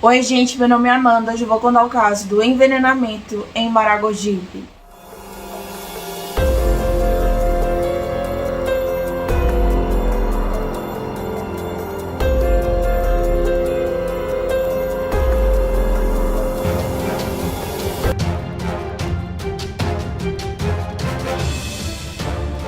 Oi gente, meu nome é Amanda, hoje eu vou contar o caso do envenenamento em Maragogipe.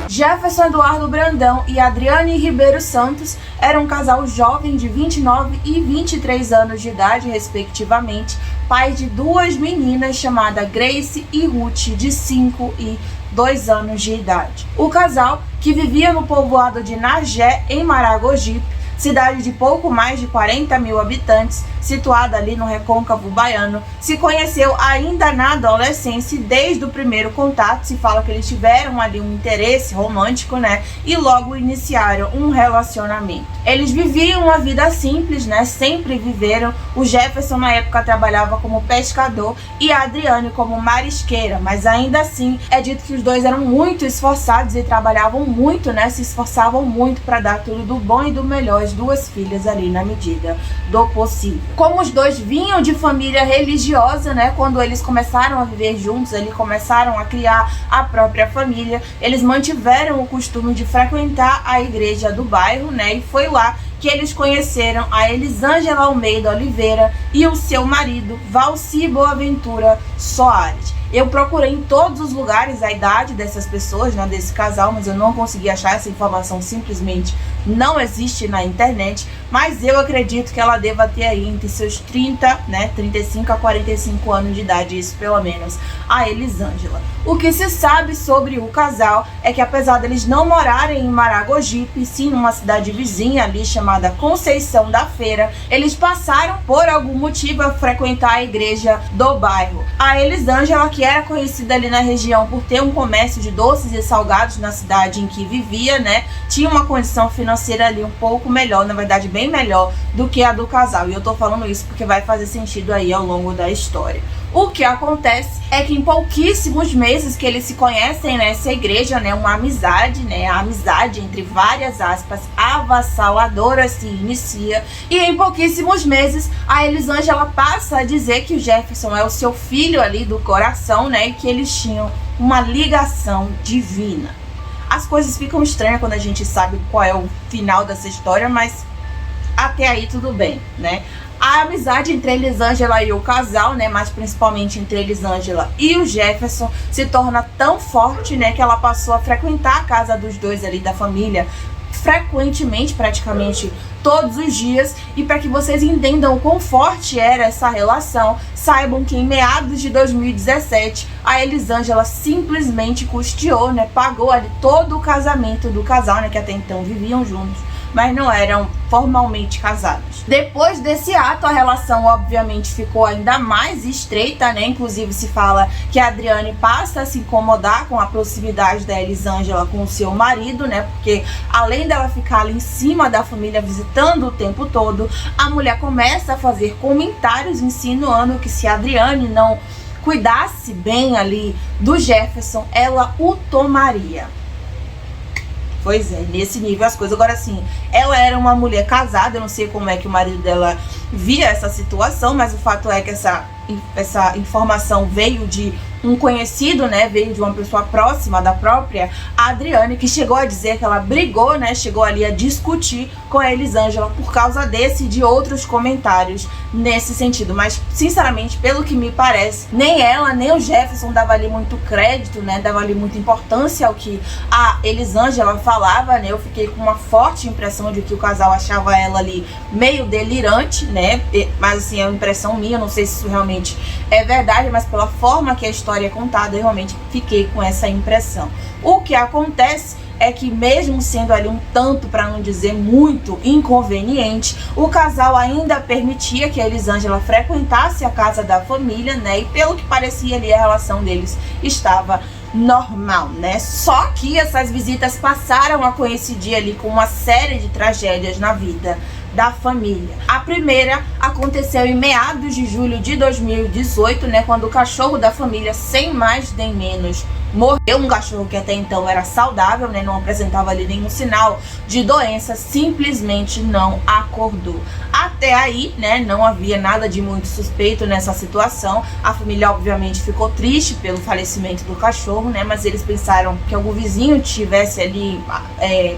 Jefferson Eduardo Brandão e Adriane Ribeiro Santos eram um casal jovem de 29 e 23 anos de idade, respectivamente, pai de duas meninas chamadas Grace e Ruth, de 5 e 2 anos de idade. O casal, que vivia no povoado de Nagé, em Maragogipe, cidade de pouco mais de 40 mil habitantes, situada ali no recôncavo baiano, se conheceu ainda na adolescência. Desde o primeiro contato se fala que eles tiveram ali um interesse romântico, né? E logo iniciaram um relacionamento. Eles viviam uma vida simples, né? Sempre viveram. O Jefferson na época trabalhava como pescador e a Adriane como marisqueira, mas ainda assim é dito que os dois eram muito esforçados e trabalhavam muito, né? Se esforçavam muito para dar tudo do bom e do melhor às duas filhas ali na medida do possível. Como os dois vinham de família religiosa, né, quando eles começaram a viver juntos, eles começaram a criar a própria família, eles mantiveram o costume de frequentar a igreja do bairro, né, e foi lá que eles conheceram a Elisângela Almeida Oliveira e o seu marido, Valci Boaventura Soares. Eu procurei em todos os lugares a idade dessas pessoas, né, desse casal, mas eu não consegui achar essa informação, simplesmente não existe na internet, mas eu acredito que ela deva ter aí entre seus 30, né, 35 a 45 anos de idade, isso pelo menos, a Elisângela. O que se sabe sobre o casal é que, apesar deles não morarem em Maragogipe, sim numa cidade vizinha ali chamada Conceição da Feira, eles passaram por algum motivo a frequentar a igreja do bairro. A Elisângela, que era conhecida ali na região por ter um comércio de doces e salgados na cidade em que vivia, né, tinha uma condição financeira ali um pouco melhor, na verdade bem melhor do que a do casal. E eu tô falando isso porque vai fazer sentido aí ao longo da história. O que acontece é que em pouquíssimos meses que eles se conhecem nessa igreja, né, uma amizade, né, a amizade entre várias aspas avassaladora se inicia, e em pouquíssimos meses a Elisângela passa a dizer que o Jefferson é o seu filho ali do coração, né, e que eles tinham uma ligação divina. As coisas ficam estranhas quando a gente sabe qual é o final dessa história, mas até aí tudo bem, né? A amizade entre a Elisângela e o casal, né, mas principalmente entre a Elisângela e o Jefferson, se torna tão forte, né, que ela passou a frequentar a casa dos dois ali da família frequentemente, praticamente todos os dias. E para que vocês entendam o quão forte era essa relação, saibam que em meados de 2017 a Elisângela simplesmente custeou, né, pagou ali todo o casamento do casal, né, que até então viviam juntos, mas não eram formalmente casados. Depois desse ato, a relação obviamente ficou ainda mais estreita, né? Inclusive se fala que a Adriane passa a se incomodar com a proximidade da Elisângela com o seu marido, né? Porque além dela ficar ali em cima da família visitando o tempo todo, a mulher começa a fazer comentários insinuando que se a Adriane não cuidasse bem ali do Jefferson, ela o tomaria. Pois é, nesse nível as coisas. Agora sim, ela era uma mulher casada, eu não sei como é que o marido dela via essa situação, mas o fato é que essa informação veio de um conhecido, né, veio de uma pessoa próxima da própria Adriane, que chegou a dizer que ela brigou, né, chegou ali a discutir com a Elisângela por causa desse e de outros comentários nesse sentido. Mas, sinceramente, pelo que me parece, nem ela, nem o Jefferson dava ali muito crédito, né, dava ali muita importância ao que a Elisângela falava, né. Eu fiquei com uma forte impressão de que o casal achava ela ali meio delirante, né, mas assim, é uma impressão minha, não sei se isso realmente é verdade, mas pela forma que a história é contada, eu realmente fiquei com essa impressão. O que acontece é que, mesmo sendo ali um tanto, para não dizer muito, inconveniente, o casal ainda permitia que a Elisângela frequentasse a casa da família, né? E pelo que parecia ali, a relação deles estava normal, né? Só que essas visitas passaram a coincidir ali com uma série de tragédias na vida da família. A primeira aconteceu em meados de julho de 2018, né, quando o cachorro da família, sem mais nem menos, morreu. Um cachorro que até então era saudável, né, não apresentava ali nenhum sinal de doença, simplesmente não acordou. A Até aí, né, não havia nada de muito suspeito nessa situação. A família obviamente ficou triste pelo falecimento do cachorro, né, mas eles pensaram que algum vizinho tivesse ali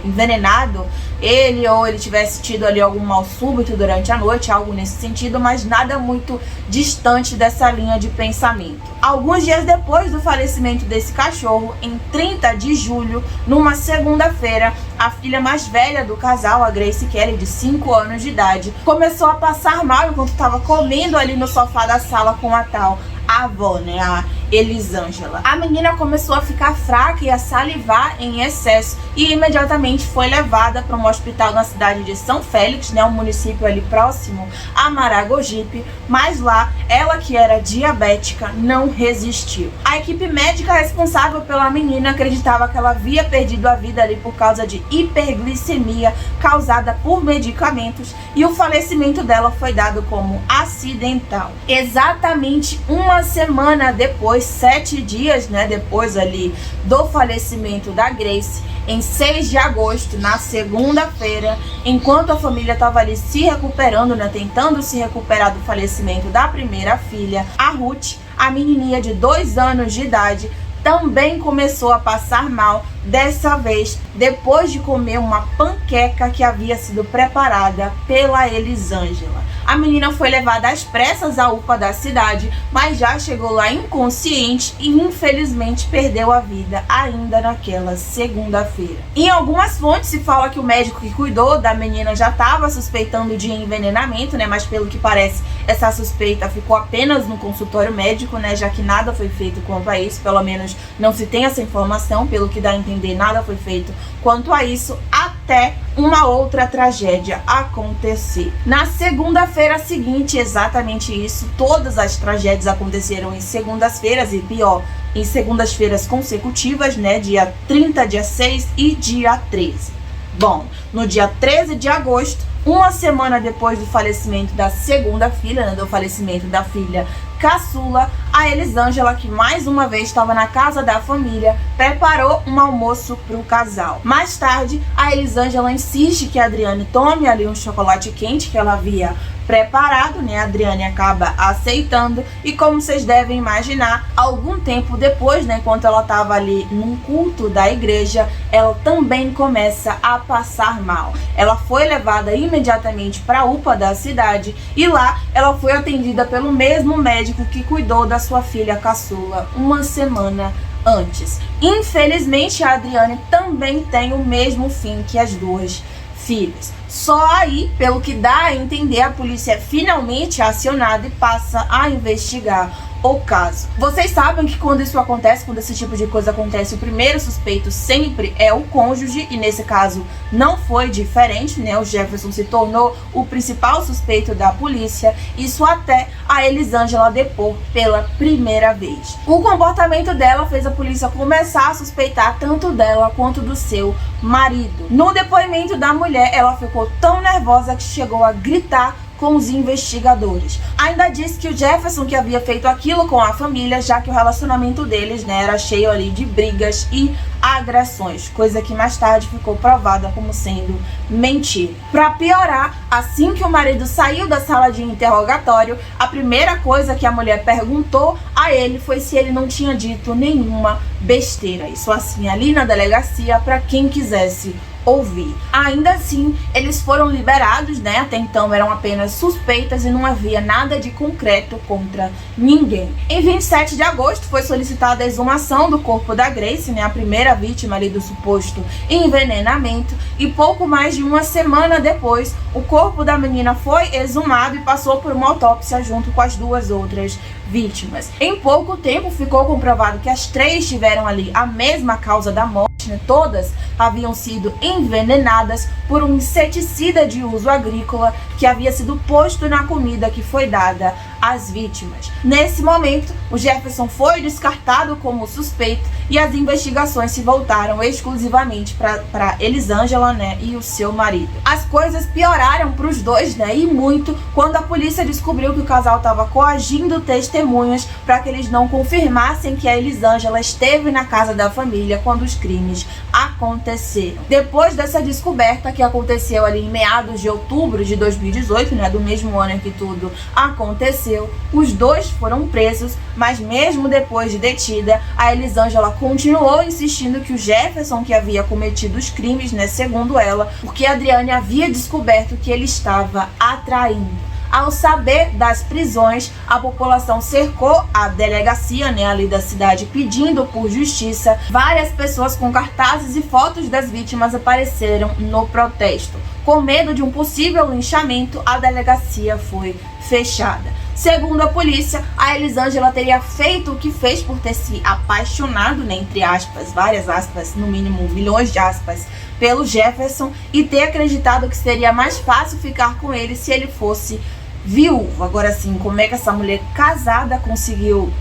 envenenado ele, ou ele tivesse tido ali algum mal súbito durante a noite, algo nesse sentido, mas nada muito distante dessa linha de pensamento. Alguns dias depois do falecimento desse cachorro, em 30 de julho, numa segunda-feira, a filha mais velha do casal, a Grace Kelly, de 5 anos de idade, começou a passar mal enquanto estava comendo ali no sofá da sala com a tal avó, né, a Elisângela. A menina começou a ficar fraca e a salivar em excesso e imediatamente foi levada para um hospital na cidade de São Félix, né, um município ali próximo a Maragogipe, mas lá ela, que era diabética, não resistiu. A equipe médica responsável pela menina acreditava que ela havia perdido a vida ali por causa de hiperglicemia causada por medicamentos, e o falecimento dela foi dado como acidental. Exatamente uma semana depois, 7 dias, né, depois ali do falecimento da Grace, em 6 de agosto, na segunda-feira, enquanto a família estava ali se recuperando, né, tentando se recuperar do falecimento da primeira filha, a Ruth, a menininha de 2 anos de idade, também começou a passar mal, dessa vez depois de comer uma panqueca que havia sido preparada pela Elisângela. A menina foi levada às pressas à UPA da cidade, mas já chegou lá inconsciente e infelizmente perdeu a vida ainda naquela segunda-feira. Em algumas fontes se fala que o médico que cuidou da menina já estava suspeitando de envenenamento, né? Mas pelo que parece, essa suspeita ficou apenas no consultório médico, né? Já que nada foi feito quanto a isso, pelo menos não se tem essa informação, pelo que dá a entender, nada foi feito quanto a isso, até uma outra tragédia acontecer. Na segunda-feira seguinte, exatamente isso, todas as tragédias aconteceram em segundas-feiras, e pior, em segundas-feiras consecutivas, né? Dia 30, dia 6 e dia 13. Bom, no dia 13 de agosto, uma semana depois do falecimento da segunda filha, né, do falecimento da filha caçula, a Elisângela, que mais uma vez estava na casa da família, preparou um almoço para o casal. Mais tarde, a Elisângela insiste que a Adriane tome ali um chocolate quente que ela havia preparado, né? A Adriane acaba aceitando, e como vocês devem imaginar, algum tempo depois, né, enquanto ela estava ali num culto da igreja, ela também começa a passar mal. Ela foi levada imediatamente para a UPA da cidade, e lá ela foi atendida pelo mesmo médico que cuidou da sua filha caçula uma semana antes. Infelizmente, a Adriane também tem o mesmo fim que as duas filhas. Só aí, pelo que dá a entender, a polícia é finalmente acionada e passa a investigar o caso. Vocês sabem que quando isso acontece, quando esse tipo de coisa acontece, o primeiro suspeito sempre é o cônjuge, e nesse caso não foi diferente, né? O Jefferson se tornou o principal suspeito da polícia, isso até a Elisângela depor pela primeira vez. O comportamento dela fez a polícia começar a suspeitar tanto dela quanto do seu marido. No depoimento da mulher, ela ficou tão nervosa que chegou a gritar com os investigadores. Ainda disse que o Jefferson que havia feito aquilo com a família, já que o relacionamento deles, né, era cheio ali de brigas e agressões, coisa que mais tarde ficou provada como sendo mentira. Para piorar, assim que o marido saiu da sala de interrogatório, a primeira coisa que a mulher perguntou a ele foi se ele não tinha dito nenhuma besteira. Isso assim, ali na delegacia, para quem quisesse ouvir. Ainda assim, eles foram liberados, né? Até então eram apenas suspeitas e não havia nada de concreto contra ninguém. Em 27 de agosto foi solicitada a exumação do corpo da Grace, né? A primeira vítima ali do suposto envenenamento, e pouco mais de uma semana depois, o corpo da menina foi exumado e passou por uma autópsia junto com as duas outras vítimas. Em pouco tempo ficou comprovado que as 3 tiveram ali a mesma causa da morte, né? Todas haviam sido envenenadas por um inseticida de uso agrícola que havia sido posto na comida que foi dada as vítimas. Nesse momento, o Jefferson foi descartado como suspeito e as investigações se voltaram exclusivamente para Elisângela, né, e o seu marido. As coisas pioraram para os dois, né, e muito, quando a polícia descobriu que o casal estava coagindo testemunhas para que eles não confirmassem que a Elisângela esteve na casa da família quando os crimes aconteceram. Depois dessa descoberta, que aconteceu ali em meados de outubro de 2018, né, do mesmo ano em que tudo aconteceu, os dois foram presos, mas mesmo depois de detida, a Elisângela continuou insistindo que o Jefferson que havia cometido os crimes, né, segundo ela, porque a Adriane havia descoberto que ele estava atraindo. Ao saber das prisões, a população cercou a delegacia, né, ali da cidade, pedindo por justiça. Várias pessoas com cartazes e fotos das vítimas apareceram no protesto. Com medo de um possível linchamento, a delegacia foi fechada. Segundo a polícia, a Elisângela teria feito o que fez por ter se apaixonado, né, entre aspas, várias aspas, no mínimo milhões de aspas, pelo Jefferson, e ter acreditado que seria mais fácil ficar com ele se ele fosse viúvo. Agora sim, como é que essa mulher casada conseguiu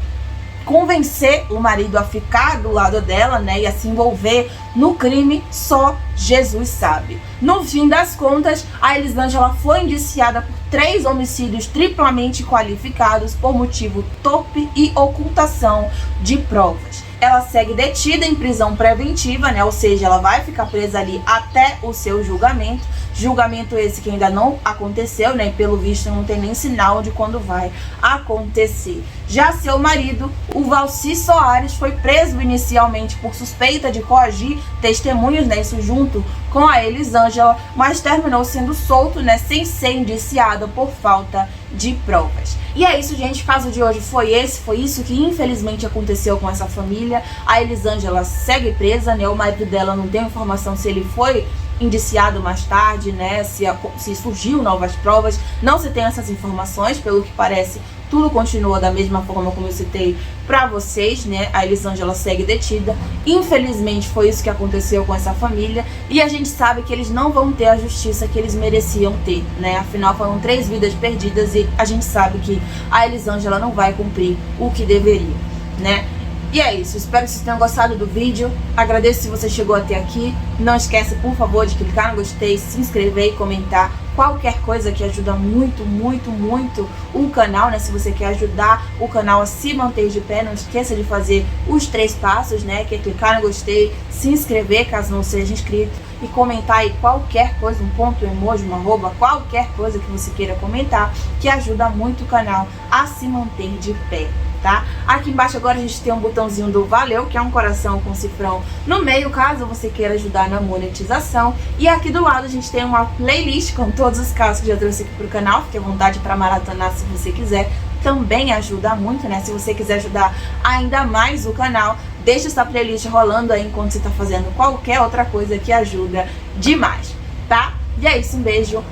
convencer o marido a ficar do lado dela, né, e a se envolver no crime, só Jesus sabe. No fim das contas, a Elisângela foi indiciada por 3 homicídios triplamente qualificados por motivo torpe e ocultação de provas. Ela segue detida em prisão preventiva, né, ou seja, ela vai ficar presa ali até o seu julgamento. Julgamento esse que ainda não aconteceu, né? Pelo visto não tem nem sinal de quando vai acontecer. Já seu marido, o Valci Soares, foi preso inicialmente por suspeita de coagir testemunhas, né? Isso junto com a Elisângela, mas terminou sendo solto, né? Sem ser indiciado por falta de provas. E é isso, gente. O caso de hoje foi isso que infelizmente aconteceu com essa família. A Elisângela segue presa, né? O marido dela não tem informação se ele foi indiciado mais tarde, né, se surgiu novas provas, não se tem essas informações, pelo que parece, tudo continua da mesma forma como eu citei pra vocês, né, a Elisângela segue detida, infelizmente foi isso que aconteceu com essa família, e a gente sabe que eles não vão ter a justiça que eles mereciam ter, né, afinal foram 3 vidas perdidas e a gente sabe que a Elisângela não vai cumprir o que deveria, né. E é isso, espero que vocês tenham gostado do vídeo, agradeço se você chegou até aqui, não esquece por favor de clicar no gostei, se inscrever e comentar qualquer coisa que ajuda muito, muito, muito o canal, né, se você quer ajudar o canal a se manter de pé, não esqueça de fazer os 3 passos, né, que é clicar no gostei, se inscrever caso não seja inscrito e comentar aí qualquer coisa, um ponto, um emoji, uma arroba, qualquer coisa que você queira comentar, que ajuda muito o canal a se manter de pé. Tá? Aqui embaixo agora a gente tem um botãozinho do valeu, que é um coração com cifrão no meio, caso você queira ajudar na monetização. E aqui do lado a gente tem uma playlist com todos os casos que já trouxe aqui pro canal. Fique à vontade para maratonar se você quiser. Também ajuda muito, né? Se você quiser ajudar ainda mais o canal, deixa essa playlist rolando aí enquanto você tá fazendo qualquer outra coisa que ajuda demais, tá? E é isso, um beijo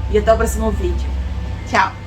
e até o próximo vídeo. Tchau!